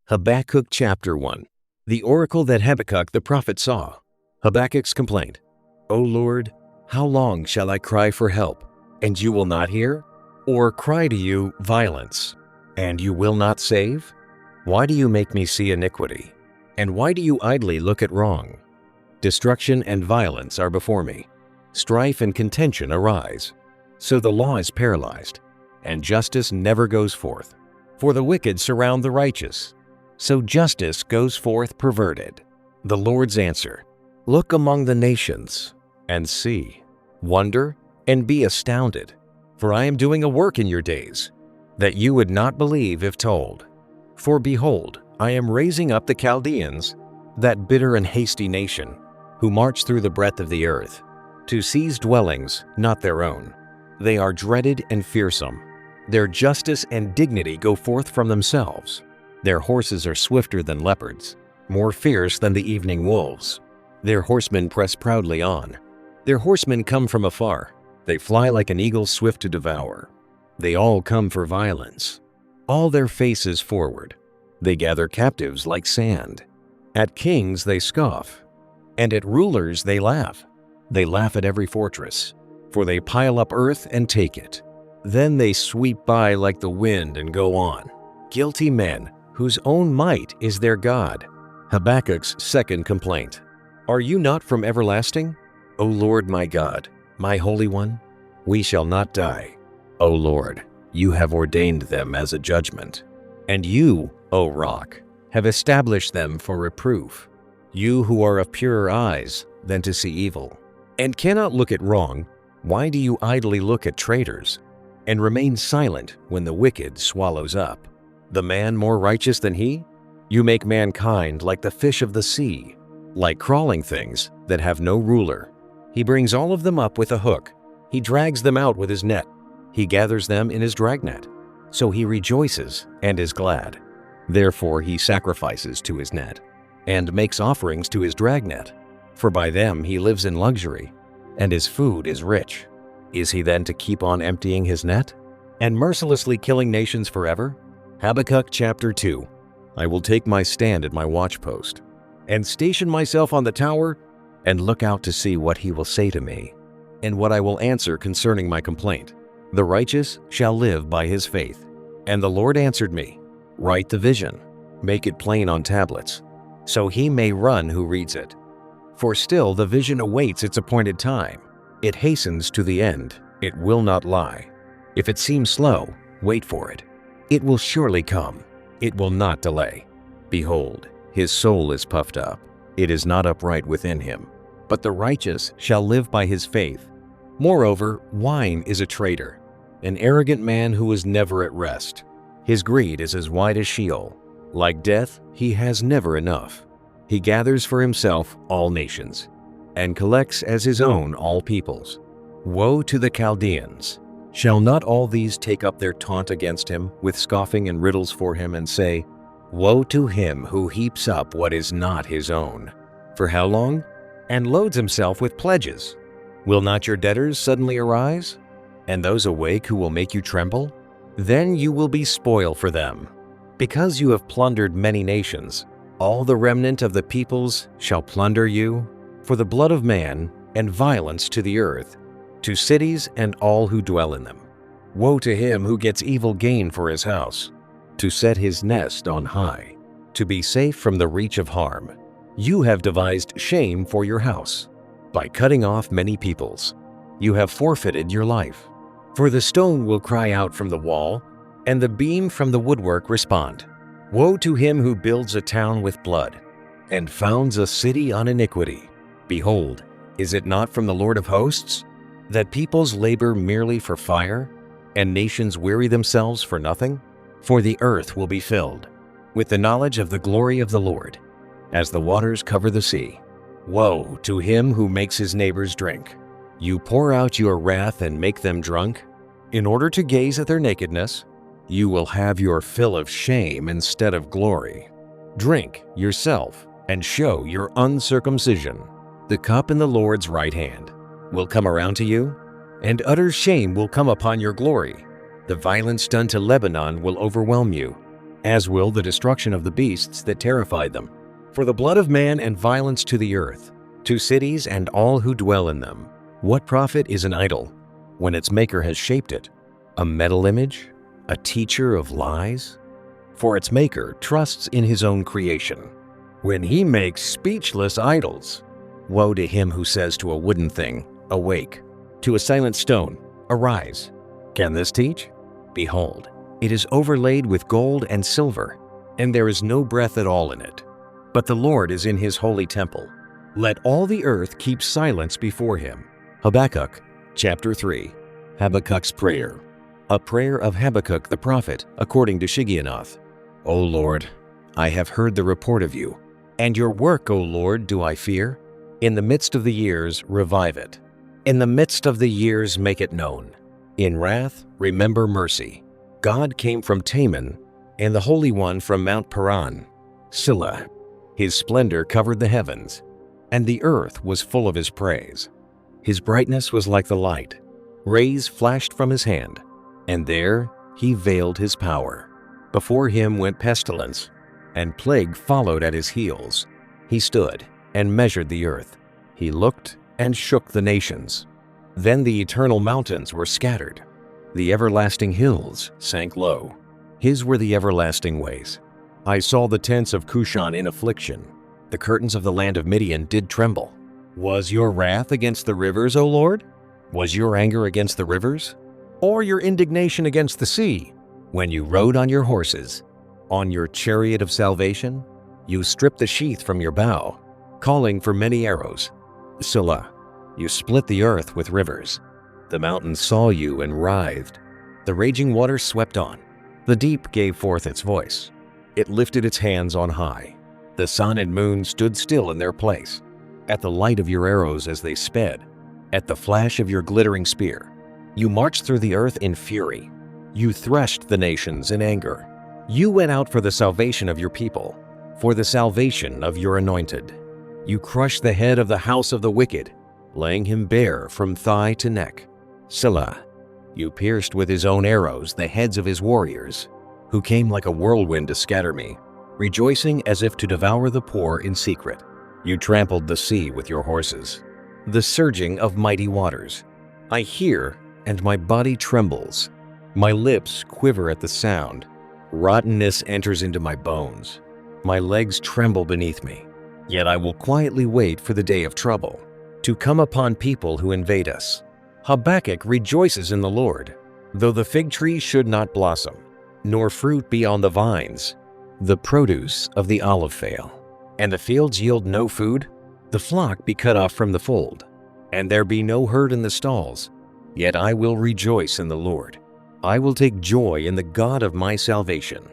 Habakkuk chapter 1. The oracle that Habakkuk the prophet saw. Habakkuk's complaint. O Lord, how long shall I cry for help, and you will not hear? Or cry to you violence, and you will not save? Why do you make me see iniquity? And why do you idly look at wrong? Destruction and violence are before me. Strife and contention arise. So the law is paralyzed, and justice never goes forth. For the wicked surround the righteous, so justice goes forth perverted. The Lord's answer. Look among the nations, and see. Wonder, and be astounded. For I am doing a work in your days, that you would not believe if told. For behold, I am raising up the Chaldeans, that bitter and hasty nation, who march through the breadth of the earth, to seize dwellings not their own. They are dreaded and fearsome. Their justice and dignity go forth from themselves. Their horses are swifter than leopards, more fierce than the evening wolves. Their horsemen press proudly on. Their horsemen come from afar. They fly like an eagle swift to devour. They all come for violence. All their faces forward. They gather captives like sand. At kings they scoff, and at rulers they laugh. They laugh at every fortress, for they pile up earth and take it. Then they sweep by like the wind and go on. Guilty men, whose own might is their God. Habakkuk's second complaint. Are you not from everlasting? O Lord my God, my Holy One, we shall not die. O Lord, you have ordained them as a judgment. And you, O Rock, have established them for reproof. You who are of purer eyes than to see evil, and cannot look at wrong, why do you idly look at traitors, and remain silent when the wicked swallows up the man more righteous than he? You make mankind like the fish of the sea, like crawling things that have no ruler. He brings all of them up with a hook. He drags them out with his net. He gathers them in his dragnet. So he rejoices and is glad. Therefore he sacrifices to his net, and makes offerings to his dragnet. For by them he lives in luxury, and his food is rich. Is he then to keep on emptying his net, and mercilessly killing nations forever? Habakkuk chapter 2. I will take my stand at my watchpost, and station myself on the tower, and look out to see what he will say to me, and what I will answer concerning my complaint. The righteous shall live by his faith. And the Lord answered me, write the vision, make it plain on tablets, so he may run who reads it. For still the vision awaits its appointed time. It hastens to the end, it will not lie. If it seems slow, wait for it. It will surely come, it will not delay. Behold, his soul is puffed up, it is not upright within him. But the righteous shall live by his faith. Moreover, wine is a traitor, an arrogant man who is never at rest. His greed is as wide as Sheol. Like death, he has never enough. He gathers for himself all nations, and collects as his own all peoples. Woe to the Chaldeans! Shall not all these take up their taunt against him, with scoffing and riddles for him, and say, woe to him who heaps up what is not his own? For how long? And loads himself with pledges. Will not your debtors suddenly arise, and those awake who will make you tremble? Then you will be spoil for them. Because you have plundered many nations, all the remnant of the peoples shall plunder you, for the blood of man and violence to the earth, to cities and all who dwell in them. Woe to him who gets evil gain for his house, to set his nest on high, to be safe from the reach of harm. You have devised shame for your house. By cutting off many peoples, you have forfeited your life. For the stone will cry out from the wall, and the beam from the woodwork respond. Woe to him who builds a town with blood, and founds a city on iniquity. Behold, is it not from the Lord of hosts, that peoples labor merely for fire, and nations weary themselves for nothing? For the earth will be filled with the knowledge of the glory of the Lord, as the waters cover the sea. Woe to him who makes his neighbors drink. You pour out your wrath and make them drunk. In order to gaze at their nakedness, you will have your fill of shame instead of glory. Drink yourself and show your uncircumcision. The cup in the Lord's right hand will come around to you, and utter shame will come upon your glory. The violence done to Lebanon will overwhelm you. as will the destruction of the beasts that terrified them. For the blood of man and violence to the earth, to cities and all who dwell in them. What profit is an idol when its maker has shaped it? A metal image? A teacher of lies? For its maker trusts in his own creation. When he makes speechless idols, woe to him who says to a wooden thing, awake, to a silent stone, arise. Can this teach? Behold, it is overlaid with gold and silver, and there is no breath at all in it. But the Lord is in his holy temple. Let all the earth keep silence before him. Habakkuk, chapter 3. Habakkuk's prayer. A prayer of Habakkuk the prophet, according to Shigionoth. O Lord, I have heard the report of you, and your work, O Lord, do I fear. In the midst of the years, revive it. In the midst of the years, make it known. In wrath, remember mercy. God came from Teman, and the Holy One from Mount Paran. Selah. His splendor covered the heavens, and the earth was full of his praise. His brightness was like the light. Rays flashed from his hand, and there he veiled his power. Before him went pestilence, and plague followed at his heels. He stood and measured the earth. He looked and shook the nations. Then the eternal mountains were scattered. The everlasting hills sank low. His were the everlasting ways. I saw the tents of Cushan in affliction. The curtains of the land of Midian did tremble. Was your wrath against the rivers, O Lord? Was your anger against the rivers? Or your indignation against the sea? When you rode on your horses, on your chariot of salvation, you stripped the sheath from your bow, calling for many arrows. Selah, you split the earth with rivers. The mountains saw you and writhed. The raging waters swept on. The deep gave forth its voice. It lifted its hands on high. The sun and moon stood still in their place. At the light of your arrows as they sped, at the flash of your glittering spear, you marched through the earth in fury. You threshed the nations in anger. You went out for the salvation of your people, for the salvation of your anointed. You crushed the head of the house of the wicked, laying him bare from thigh to neck. Selah, you pierced with his own arrows the heads of his warriors, who came like a whirlwind to scatter me, rejoicing as if to devour the poor in secret. You trampled the sea with your horses, the surging of mighty waters. I hear, and my body trembles. My lips quiver at the sound. Rottenness enters into my bones. My legs tremble beneath me. Yet I will quietly wait for the day of trouble, to come upon people who invade us. Habakkuk rejoices in the Lord. Though the fig tree should not blossom, nor fruit be on the vines, the produce of the olive fail, and the fields yield no food, the flock be cut off from the fold, and there be no herd in the stalls, yet I will rejoice in the Lord. I will take joy in the God of my salvation.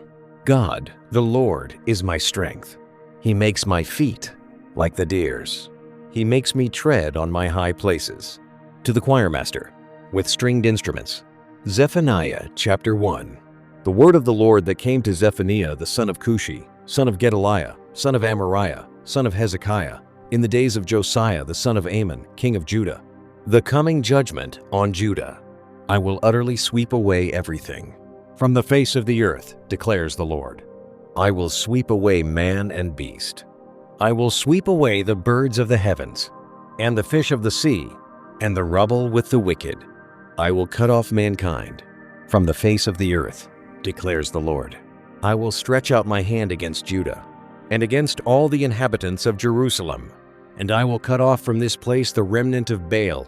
God, the Lord, is my strength. He makes my feet like the deer's. He makes me tread on my high places. To the choirmaster, with stringed instruments. Zephaniah chapter 1. The word of the Lord that came to Zephaniah the son of Cushi, son of Gedaliah, son of Amariah, son of Hezekiah, in the days of Josiah the son of Amon, king of Judah. The coming judgment on Judah. I will utterly sweep away everything from the face of the earth, declares the Lord. I will sweep away man and beast. I will sweep away the birds of the heavens, and the fish of the sea, and the rubble with the wicked. I will cut off mankind from the face of the earth, declares the Lord. I will stretch out my hand against Judah, and against all the inhabitants of Jerusalem, and I will cut off from this place the remnant of Baal,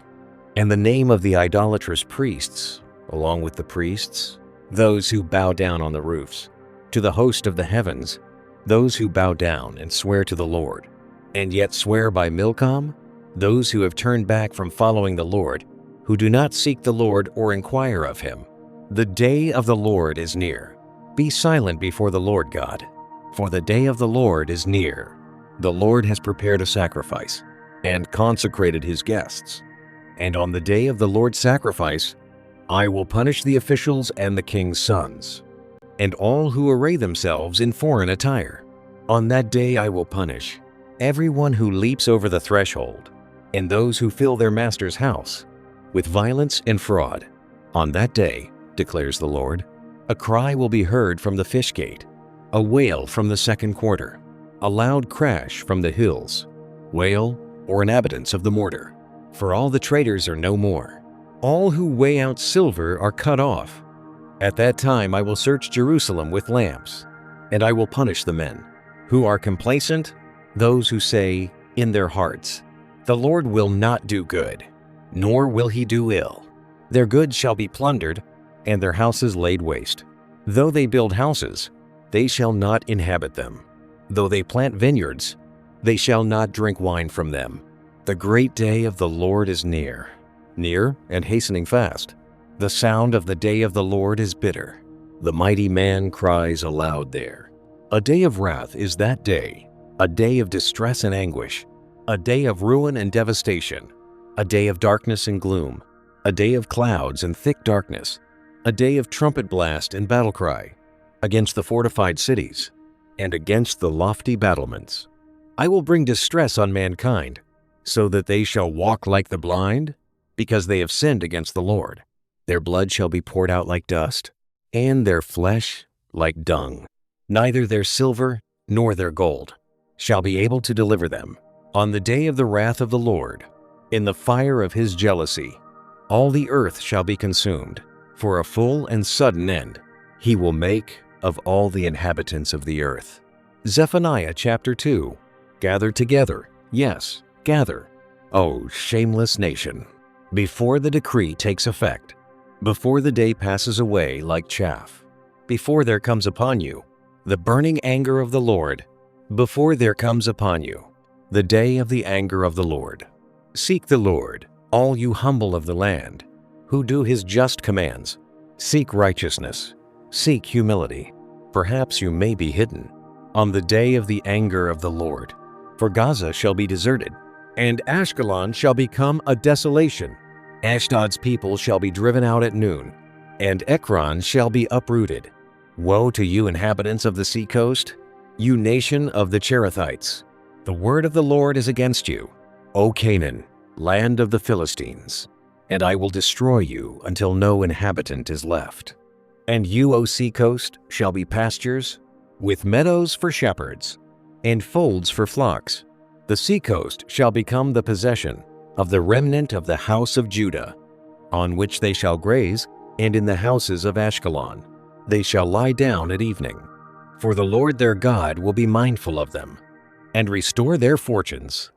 and the name of the idolatrous priests, along with the priests, those who bow down on the roofs, to the host of the heavens, those who bow down and swear to the Lord, and yet swear by Milcom, those who have turned back from following the Lord, who do not seek the Lord or inquire of him. The day of the Lord is near. Be silent before the Lord God, for the day of the Lord is near. The Lord has prepared a sacrifice and consecrated his guests. And on the day of the Lord's sacrifice, I will punish the officials and the king's sons, and all who array themselves in foreign attire. On that day I will punish everyone who leaps over the threshold, and those who fill their master's house with violence and fraud. On that day, declares the Lord, a cry will be heard from the fish gate, a wail from the second quarter, a loud crash from the hills, wail or inhabitants of the mortar. For all the traders are no more. All who weigh out silver are cut off. At that time I will search Jerusalem with lamps, and I will punish the men who are complacent, those who say in their hearts, "The Lord will not do good, nor will he do ill." Their goods shall be plundered, and their houses laid waste. Though they build houses, they shall not inhabit them. Though they plant vineyards, they shall not drink wine from them. The great day of the Lord is near, near and hastening fast. The sound of the day of the Lord is bitter. The mighty man cries aloud there. A day of wrath is that day, a day of distress and anguish, a day of ruin and devastation, a day of darkness and gloom, a day of clouds and thick darkness, a day of trumpet blast and battle cry, against the fortified cities and against the lofty battlements. I will bring distress on mankind, so that they shall walk like the blind, because they have sinned against the Lord. Their blood shall be poured out like dust, and their flesh like dung. Neither their silver nor their gold shall be able to deliver them. On the day of the wrath of the Lord, in the fire of his jealousy, all the earth shall be consumed. For a full and sudden end he will make of all the inhabitants of the earth. Zephaniah chapter 2. Gather together, yes, gather, O shameless nation, before the decree takes effect, before the day passes away like chaff, before there comes upon you the burning anger of the Lord, before there comes upon you the day of the anger of the Lord. Seek the Lord, all you humble of the land, who do his just commands. Seek righteousness, seek humility. Perhaps you may be hidden on the day of the anger of the Lord. For Gaza shall be deserted, and Ashkelon shall become a desolation. Ashdod's people shall be driven out at noon, and Ekron shall be uprooted. Woe to you, inhabitants of the seacoast, you nation of the Cherethites! The word of the Lord is against you, O Canaan, land of the Philistines. And I will destroy you until no inhabitant is left. And you, O seacoast, shall be pastures, with meadows for shepherds, and folds for flocks. The seacoast shall become the possession of the remnant of the house of Judah, on which they shall graze, and in the houses of Ashkelon they shall lie down at evening. For the Lord their God will be mindful of them, and restore their fortunes.